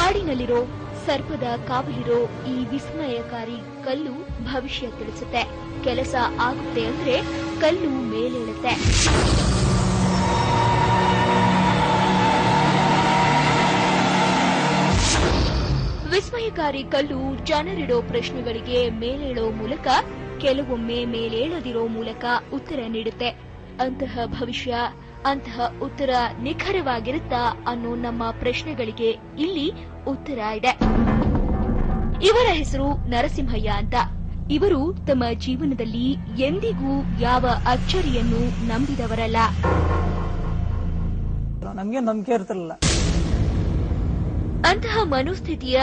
ಕಾಡಿನಲ್ಲಿರೋ ಸರ್ಪದ ಕಾವಲಿರೋ ಈ ವಿಸ್ಮಯಕಾರಿ ಕಲ್ಲು ಭವಿಷ್ಯ ತಿಳಿಸುತ್ತೆ. ಕೆಲಸ ಆಗುತ್ತೆ ಅಂದ್ರೆ ಕಲ್ಲು ಮೇಲೇಳುತ್ತೆ. ವಿಸ್ಮಯಕಾರಿ ಕಲ್ಲು ಜನರಿಡೋ ಪ್ರಶ್ನೆಗಳಿಗೆ ಮೇಲೇಳೋ ಮೂಲಕ, ಕೆಲವೊಮ್ಮೆ ಮೇಲೇಳದಿರೋ ಮೂಲಕ ಉತ್ತರ ನೀಡುತ್ತೆ. ಅಂತಹ ಭವಿಷ್ಯ, ಅಂತಹ ಉತ್ತರ ನಿಖರವಾಗಿರುತ್ತಾ ಅನ್ನೋ ನಮ್ಮ ಪ್ರಶ್ನೆಗಳಿಗೆ ಇಲ್ಲಿ ಉತ್ತರ ಇದೆ. ಇವರ ಹೆಸರು ನರಸಿಂಹಯ್ಯ ಅಂತ. ಇವರು ತಮ್ಮ ಜೀವನದಲ್ಲಿ ಎಂದಿಗೂ ಯಾವ ಅಚ್ಚರಿಯನ್ನು ನಂಬಿದವರಲ್ಲ. ನಮ್ಗೆ ನಂಬಿಕೆ ಇರ್ತಿರಲಿಲ್ಲ. ಅಂತಹ ಮನೋಸ್ಥಿತಿಯ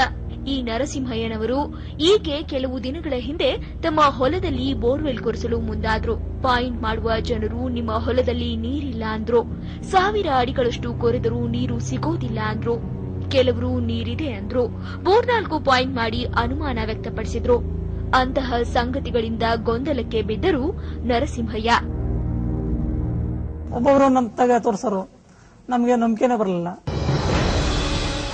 ಈ ನರಸಿಂಹಯ್ಯನವರು ಈಕೆ ಕೆಲವು ದಿನಗಳ ಹಿಂದೆ ತಮ್ಮ ಹೊಲದಲ್ಲಿ ಬೋರ್ವೆಲ್ ಕೊರೆಸಲು ಮುಂದಾದ್ರು. ಪಾಯಿಂಟ್ ಮಾಡುವ ಜನರು ನಿಮ್ಮ ಹೊಲದಲ್ಲಿ ನೀರಿಲ್ಲ ಅಂದ್ರು. 1000 ಅಡಿಗಳಷ್ಟು ಕೊರೆದರೂ ನೀರು ಸಿಗೋದಿಲ್ಲ ಅಂದ್ರು. ಕೆಲವರು ನೀರಿದೆ ಅಂದ್ರು. 3-4 ಪಾಯಿಂಟ್ ಮಾಡಿ ಅನುಮಾನ ವ್ಯಕ್ತಪಡಿಸಿದ್ರು. ಅಂತಹ ಸಂಗತಿಗಳಿಂದ ಗೊಂದಲಕ್ಕೆ ಬಿದ್ದರು ನರಸಿಂಹಯ್ಯ. ಒಬ್ಬೊಬ್ರು ನಮ್ ತಗ ತೋರ್ಸರು, ನಮ್ಗೆ ನಂಬಿಕೆನೇ ಬರಲಿಲ್ಲ.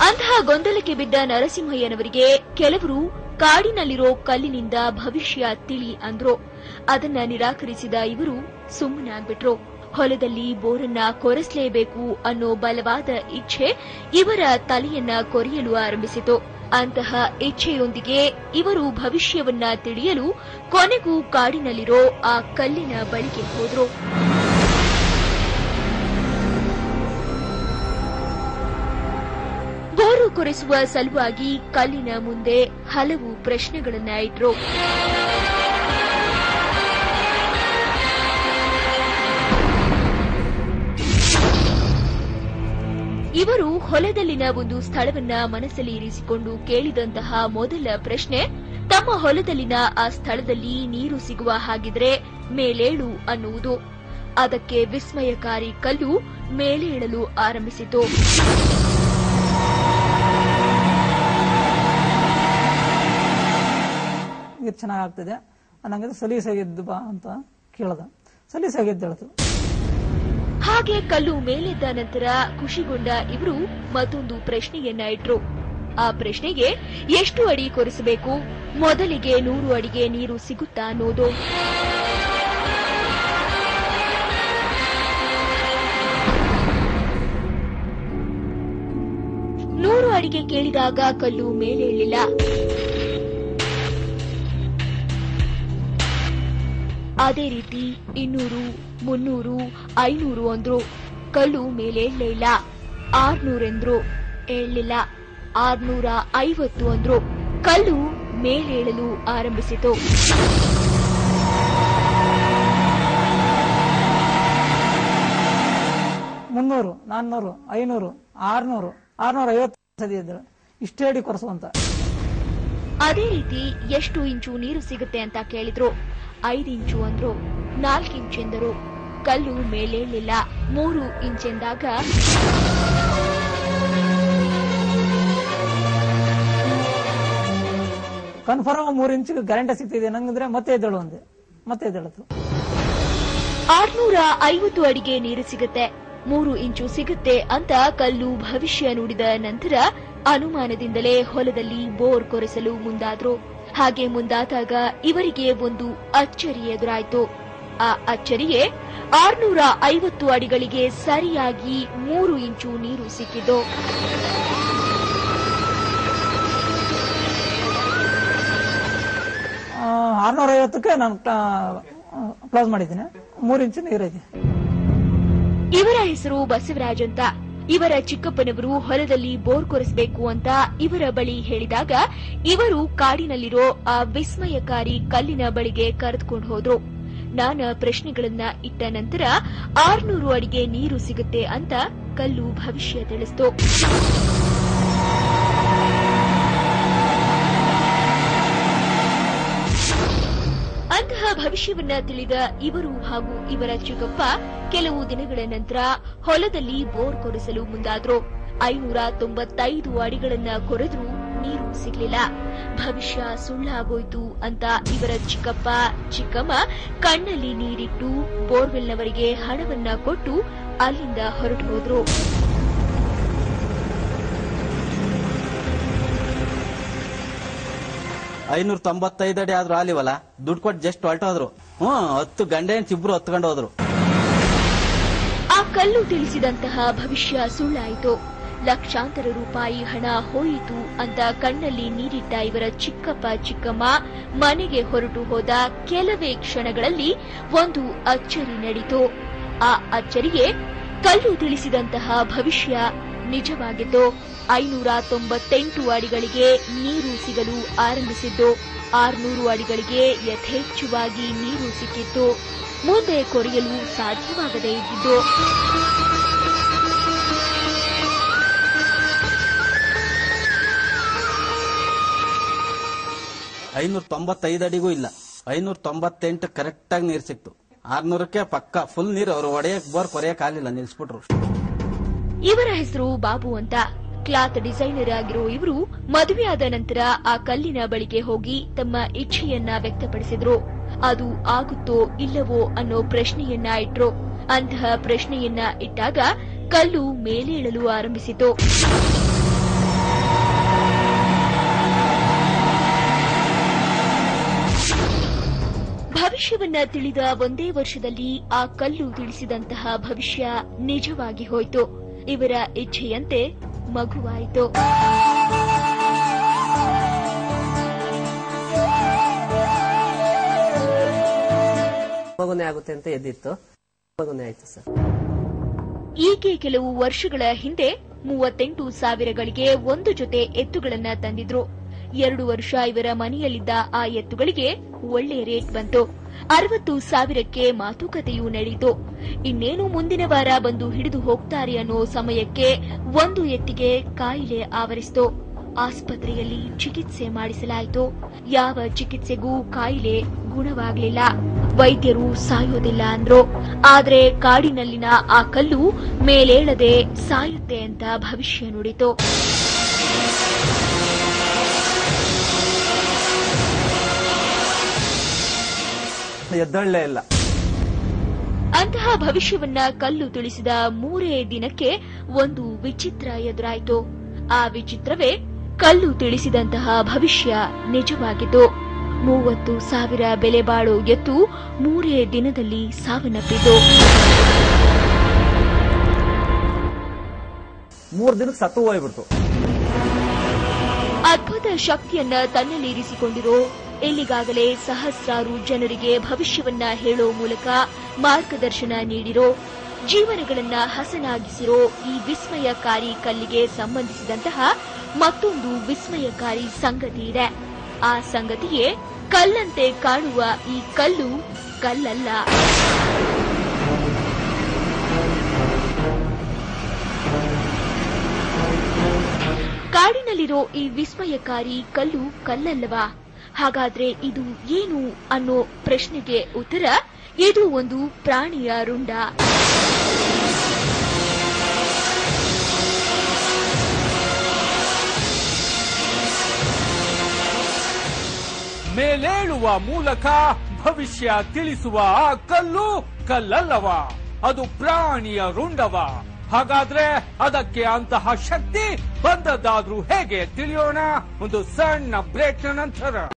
ಅಂತಹ ಗೊಂದಲಕ್ಕೆ ಬಿದ್ದ ನರಸಿಂಹಯ್ಯನವರಿಗೆ ಕೆಲವರು ಕಾಡಿನಲ್ಲಿರೋ ಕಲ್ಲಿನಿಂದ ಭವಿಷ್ಯ ತಿಳಿ ಅಂದ್ರು. ಅದನ್ನ ನಿರಾಕರಿಸಿದ ಇವರು ಸುಮ್ಮನಾಗ್ಬಿಟ್ರು. ಹೊಲದಲ್ಲಿ ಬೋರನ್ನ ಕೊರೆಸಲೇಬೇಕು ಅನ್ನೋ ಬಲವಾದ ಇಚ್ಛೆ ಇವರ ತಲೆಯನ್ನ ಕೊರೆಯಲು ಆರಂಭಿಸಿತು. ಅಂತಹ ಇಚ್ಛೆಯೊಂದಿಗೆ ಇವರು ಭವಿಷ್ಯವನ್ನ ತಿಳಿಯಲು ಕೊನೆಗೂ ಕಾಡಿನಲ್ಲಿರೋ ಆ ಕಲ್ಲಿನ ಬಳಿಗೆ ಹೋದ್ರು. ಬೋರು ಕೊರೆಸುವ ಸಲುವಾಗಿ ಕಲ್ಲಿನ ಮುಂದೆ ಹಲವು ಪ್ರಶ್ನೆಗಳನ್ನ ಇಟ್ರು. ಇವರು ಹೊಲದಲ್ಲಿನ ಒಂದು ಸ್ಥಳವನ್ನ ಮನಸ್ಸಲ್ಲಿ ಇರಿಸಿಕೊಂಡು ಕೇಳಿದಂತಹ ಮೊದಲ ಪ್ರಶ್ನೆ, ತಮ್ಮ ಹೊಲದಲ್ಲಿನ ಆ ಸ್ಥಳದಲ್ಲಿ ನೀರು ಸಿಗುವ ಹಾಗಿದ್ರೆ ಮೇಲೇಳು ಅನ್ನುವುದು. ಅದಕ್ಕೆ ವಿಸ್ಮಯಕಾರಿ ಕಲ್ಲು ಮೇಲೇಳಲು ಆರಂಭಿಸಿತು. ಇದು ಚೆನ್ನಾಗಾಗ್ತಿದೆ, ನಂಗೆ ಸಲೀಸಾಗಿದ್ದು ಬಾ ಅಂತ ಕೇಳ್ದ. ಸಲೀಸಾಗಿದ್ದು ಹೇಳ್ತು. ಹಾಗೆ ಕಲ್ಲು ಮೇಲೆದ್ದ ನಂತರ ಖುಷಿಗೊಂಡ ಇವರು ಮತ್ತೊಂದು ಪ್ರಶ್ನೆಯನ್ನ ಇಟ್ರು. ಆ ಪ್ರಶ್ನೆಗೆ ಎಷ್ಟು ಅಡಿ ಕೊರೆಸಬೇಕು, ಮೊದಲಿಗೆ 100 ಅಡಿಗೆ ನೀರು ಸಿಗುತ್ತಾ ಅನ್ನೋದು. ನೂರು ಅಡಿಗೆ ಕೇಳಿದಾಗ ಕಲ್ಲು ಮೇಲೇಳಿಲ್ಲ. ಅದೇ ರೀತಿ 200, 300, 500 ಅಂದ್ರು. ಕಲ್ಲು ಮೇಲೇಳಲೇ ಇಲ್ಲ. 600 ಎಂದ್ರು, ಏಳಲಿಲ್ಲ. 650 ಅಂದ್ರು. ಕಲ್ಲು ಮೇಲೇಳಲು ಆರಂಭಿಸಿತು. 300, 400, 500, 600, 650 ಸದಿ ಇದ್ರು. ಇಷ್ಟೇ ಅಡಿ ಕೊರೆಸುವಂತ. ಅದೇ ರೀತಿ ಎಷ್ಟು ಇಂಚು ನೀರು ಸಿಗುತ್ತೆ ಅಂತ ಕೇಳಿದ್ರು. 5 ಇಂಚು ಅಂದ್ರು. 4 ಇಂಚು ಎಂದರು. ಕಲ್ಲು ಮೇಲೇಳಲಿಲ್ಲ. 3 ಇಂಚೆಂದಾಗ ಕನ್ಫರ್ಮ್ 3 ಇಂಚ್ ಗ್ಯಾರಂಟಿ ಸಿಗ್ತಿದೆ ನಂಗಂದ್ರೆ ಮತ್ತೆ ಎದ್ದೇಳು ಅಂದೆ. ಮತ್ತೆ ಎದ್ದೇಳತು. 650 ಅಡಿಗೆ ನೀರು ಸಿಗುತ್ತೆ, 3 ಇಂಚು ಸಿಗುತ್ತೆ ಅಂತ ಕಲ್ಲು ಭವಿಷ್ಯ ನುಡಿದ ನಂತರ ಅನುಮಾನದಿಂದಲೇ ಹೊಲದಲ್ಲಿ ಬೋರ್ ಕೊರೆಸಲು ಮುಂದಾದ್ರು. ಹಾಗೆ ಮುಂದಾದಾಗ ಇವರಿಗೆ ಒಂದು ಅಚ್ಚರಿ ಎದುರಾಯಿತು. ಆ ಅಚ್ಚರಿಯೇ 650 ಅಡಿಗಳಿಗೆ ಸರಿಯಾಗಿ 3 ಇಂಚು ನೀರು ಸಿಕ್ಕಿದ್ದು. ಆ 650ಕ್ಕೆ ನಾನು ಕ್ಲೋಸ್ ಮಾಡಿದ್ದೀನಿ. 3 ಇಂಚು ನೀರಿದೆ. ಇವರ ಹೆಸರು ಬಸವರಾಜ್ ಅಂತ. ಇವರ ಚಿಕ್ಕಪ್ಪನವರು ಹೊಲದಲ್ಲಿ ಬೋರ್ ಕೊರೆಸಬೇಕು ಅಂತ ಇವರ ಬಳಿ ಹೇಳಿದಾಗ ಇವರು ಕಾಡಿನಲ್ಲಿರೋ ಆ ವಿಸ್ಮಯಕಾರಿ ಕಲ್ಲಿನ ಬಳಿಗೆ ಕರೆದುಕೊಂಡು ಹೋದ್ರು. ನಾನಾ ಪ್ರಶ್ನೆಗಳನ್ನ ಇಟ್ಟ ನಂತರ 600 ಅಡಿಗೆ ನೀರು ಸಿಗುತ್ತೆ ಅಂತ ಕಲ್ಲು ಭವಿಷ್ಯ ತಿಳಿಸಿತು. ಅಂತಹ ಭವಿಷ್ಯವನ್ನ ತಿಳಿದ ಇವರು ಹಾಗೂ ಇವರ ಚಿಕ್ಕಪ್ಪ ಕೆಲವು ದಿನಗಳ ನಂತರ ಹೊಲದಲ್ಲಿ ಬೋರ್ ಕೊರೆಸಲು ಮುಂದಾದ್ರು. 595 ಅಡಿಗಳನ್ನ ಕೊರೆದ್ರೂ ನೀರು ಸಿಗ್ಲಿಲ್ಲ. ಭವಿಷ್ಯ ಸುಳ್ಳಾಗೋಯ್ತು ಅಂತ ಇವರ ಚಿಕ್ಕಪ್ಪ ಚಿಕ್ಕಮ್ಮ ಕಣ್ಣಲ್ಲಿ ನೀರಿಟ್ಟು ಬೋರ್ವೆಲ್ನವರಿಗೆ ಹಣವನ್ನ ಕೊಟ್ಟು ಅಲ್ಲಿಂದ ಹೊರಟು ಹೋದ್ರು. 595 ಅಡಿ ಆದ್ರೂ ಆಲಿವಲ್ಲ, ದುಡ್ಡು ಕೊಟ್ಟು ಜಸ್ಟ್ ಹೊರಟೋದ್ರು. 10 ಗಂಟೆ ಇಬ್ರು ಹೊತ್ಕೊಂಡು ಹೋದ್ರು. ಆ ಕಲ್ಲು ತಿಳಿಸಿದಂತಹ ಭವಿಷ್ಯ ಸುಳ್ಳಾಯಿತು. ಲಕ್ಷಾಂತರ ರೂಪಾಯಿ ಹಣ ಹೋಯಿತು ಅಂತ ಕಣ್ಣಲ್ಲಿ ನೀರಿಟ್ಟ ಇವರ ಚಿಕ್ಕಪ್ಪ ಚಿಕ್ಕಮ್ಮ ಮನೆಗೆ ಹೊರಟು ಹೋದ ಕೆಲವೇ ಕ್ಷಣಗಳಲ್ಲಿ ಒಂದು ಅಚ್ಚರಿ ನಡೆಯಿತು. ಆ ಅಚ್ಚರಿಗೆ ಕಲ್ಲು ತಿಳಿಸಿದಂತಹ ಭವಿಷ್ಯ ನಿಜವಾಗಿತ್ತು. 598 ಅಡಿಗಳಿಗೆ ನೀರು ಸಿಗಲು ಆರಂಭಿಸಿದ್ದು, 600 ಅಡಿಗಳಿಗೆ ಯಥೇಚ್ಛವಾಗಿ ನೀರು ಸಿಕ್ಕಿತ್ತು. ಮುಂದೆ ಕೊರೆಯಲು ಸಾಧ್ಯವಾಗದೇ ಇದ್ದಿದ್ದು. 595 ಅಡಿಗೂ ಇಲ್ಲ, 598 ಕರೆಕ್ಟ್ ಆಗಿ ನೀರು ಸಿಕ್ತು. 600ಕ್ಕೆ ಪಕ್ಕ ಫುಲ್ ನೀರು. ಅವರು ಒಡೆಯಕ್ ಬೋರ್ ಕೊರೆಯಕ್ ಆಗಲಿಲ್ಲ, ನಿಲ್ಸ್ಬಿಟ್ರು. ಇವರ ಹೆಸರು ಬಾಬು ಅಂತ. ಕ್ಲಾತ್ ಡಿಸೈನರ್ ಆಗಿರೋ ಇವರು ಮದುವೆಯಾದ ನಂತರ ಆ ಕಲ್ಲಿನ ಬಳಿಗೆ ಹೋಗಿ ತಮ್ಮ ಇಚ್ಛೆಯನ್ನ ವ್ಯಕ್ತಪಡಿಸಿದ್ರು. ಅದು ಆಗುತ್ತೋ ಇಲ್ಲವೋ ಅನ್ನೋ ಪ್ರಶ್ನೆಯನ್ನ ಇಟ್ರು. ಅಂತಹ ಪ್ರಶ್ನೆಯನ್ನ ಇಟ್ಟಾಗ ಕಲ್ಲು ಮೇಲೇಳಲು ಆರಂಭಿಸಿತು. ಭವಿಷ್ಯವನ್ನ ತಿಳಿದ ಒಂದೇ ವರ್ಷದಲ್ಲಿ ಆ ಕಲ್ಲು ತಿಳಿಸಿದಂತಹ ಭವಿಷ್ಯ ನಿಜವಾಗಿ ಹೋಯಿತು. ಇವರ ಇಚ್ಛೆಯಂತೆ ಮಗುವಾಯಿತು. ಮಗುನೇ ಆಗುತ್ತೆ ಅಂತ ಎದ್ದಿತ್ತು, ಮಗುನೇ ಆಯ್ತು ಸರ್. ಈಕೆ ಕೆಲವು ವರ್ಷಗಳ ಹಿಂದೆ 38,000ಗಳಿಗೆ ಒಂದು ಜೊತೆ ಎತ್ತುಗಳನ್ನ ತಂದಿದ್ರು. 2 ವರ್ಷ ಇವರ ಮನೆಯಲ್ಲಿದ್ದ ಆ ಎತ್ತುಗಳಿಗೆ ಒಳ್ಳೆ ರೇಟ್ ಬಂತು. 60,000ಕ್ಕೆ ಮಾತುಕತೆಯೂ ನಡೆಯಿತು. ಇನ್ನೇನು ಮುಂದಿನ ವಾರ ಬಂದು ಹಿಡಿದು ಹೋಗ್ತಾರೆ ಅನ್ನೋ ಸಮಯಕ್ಕೆ ಒಂದು ಎತ್ತಿಗೆ ಕಾಯಿಲೆ ಆವರಿಸಿತು. ಆಸ್ಪತ್ರೆಯಲ್ಲಿ ಚಿಕಿತ್ಸೆ ಮಾಡಿಸಲಾಯಿತು. ಯಾವ ಚಿಕಿತ್ಸೆಗೂ ಕಾಯಿಲೆ ಗುಣವಾಗಲಿಲ್ಲ. ವೈದ್ಯರು ಸಾಯೋದಿಲ್ಲ ಅಂದ್ರು. ಆದ್ರೆ ಕಾಡಿನಲ್ಲಿನ ಆ ಕಲ್ಲು ಮೇಲೇಳದೆ ಸಾಯುತ್ತೆ ಅಂತ ಭವಿಷ್ಯ ನುಡಿತು. ಎದ್ದೊಳ್ಳೆ ಇಲ್ಲ. ಅಂತಹ ಭವಿಷ್ಯವನ್ನ ಕಲ್ಲು ತಿಳಿಸಿದ 3 ದಿನಕ್ಕೆ ಒಂದು ವಿಚಿತ್ರ ಎದುರಾಯಿತು. ಆ ವಿಚಿತ್ರವೇ ಕಲ್ಲು ತಿಳಿಸಿದಂತಹ ಭವಿಷ್ಯ ನಿಜವಾಗಿತ್ತು. 30,000 ಬೆಲೆ ಬಾಳೋ ಎತ್ತು 3 ದಿನದಲ್ಲಿ ಸಾವನ್ನಪ್ಪಿತು. 3 ದಿನಕ್ಕೆ ಸತ್ತು ಹೋಗ್ಬಿಡ್ತು. ಅದ್ಭುತ ಶಕ್ತಿಯನ್ನ ತನ್ನಲ್ಲಿರಿಸಿಕೊಂಡಿರೋ, ಇಲ್ಲಿಗಾಗಲೇ ಸಹಸ್ರಾರು ಜನರಿಗೆ ಭವಿಷ್ಯವನ್ನ ಹೇಳೋ ಮೂಲಕ ಮಾರ್ಗದರ್ಶನ ನೀಡಿರೋ, ಜೀವನಗಳನ್ನ ಹಸನಾಗಿಸಿರೋ ಈ ವಿಸ್ಮಯಕಾರಿ ಕಲ್ಲಿಗೆ ಸಂಬಂಧಿಸಿದಂತಹ ಮತ್ತೊಂದು ವಿಸ್ಮಯಕಾರಿ ಸಂಗತಿ ಇದೆ. ಆ ಸಂಗತಿಯೇ ಕಲ್ಲಂತೆ ಕಾಣುವ ಈ ಕಲ್ಲು ಕಲ್ಲಲ್ಲ. ಕಾಡಿನಲ್ಲಿರೋ ಈ ವಿಸ್ಮಯಕಾರಿ ಕಲ್ಲು ಕಲ್ಲಲ್ಲವಾ? ಹಾಗಾದ್ರೆ ಇದು ಏನು ಅನ್ನೋ ಪ್ರಶ್ನೆಗೆ ಉತ್ತರ, ಇದು ಒಂದು ಪ್ರಾಣಿಯ ರುಂಡ. ಮೇಲೇಳುವ ಮೂಲಕ ಭವಿಷ್ಯ ತಿಳಿಸುವ ಆ ಕಲ್ಲು ಕಲ್ಲಲ್ಲವ, ಅದು ಪ್ರಾಣಿಯ ರುಂಡವ. ಹಾಗಾದ್ರೆ ಅದಕ್ಕೆ ಅಂತಹ ಶಕ್ತಿ ಬಂದದ್ದಾದ್ರೂ ಹೇಗೆ ತಿಳಿಯೋಣ ಒಂದು ಸಣ್ಣ ಬ್ರೇಕ್ನ ನಂತರ.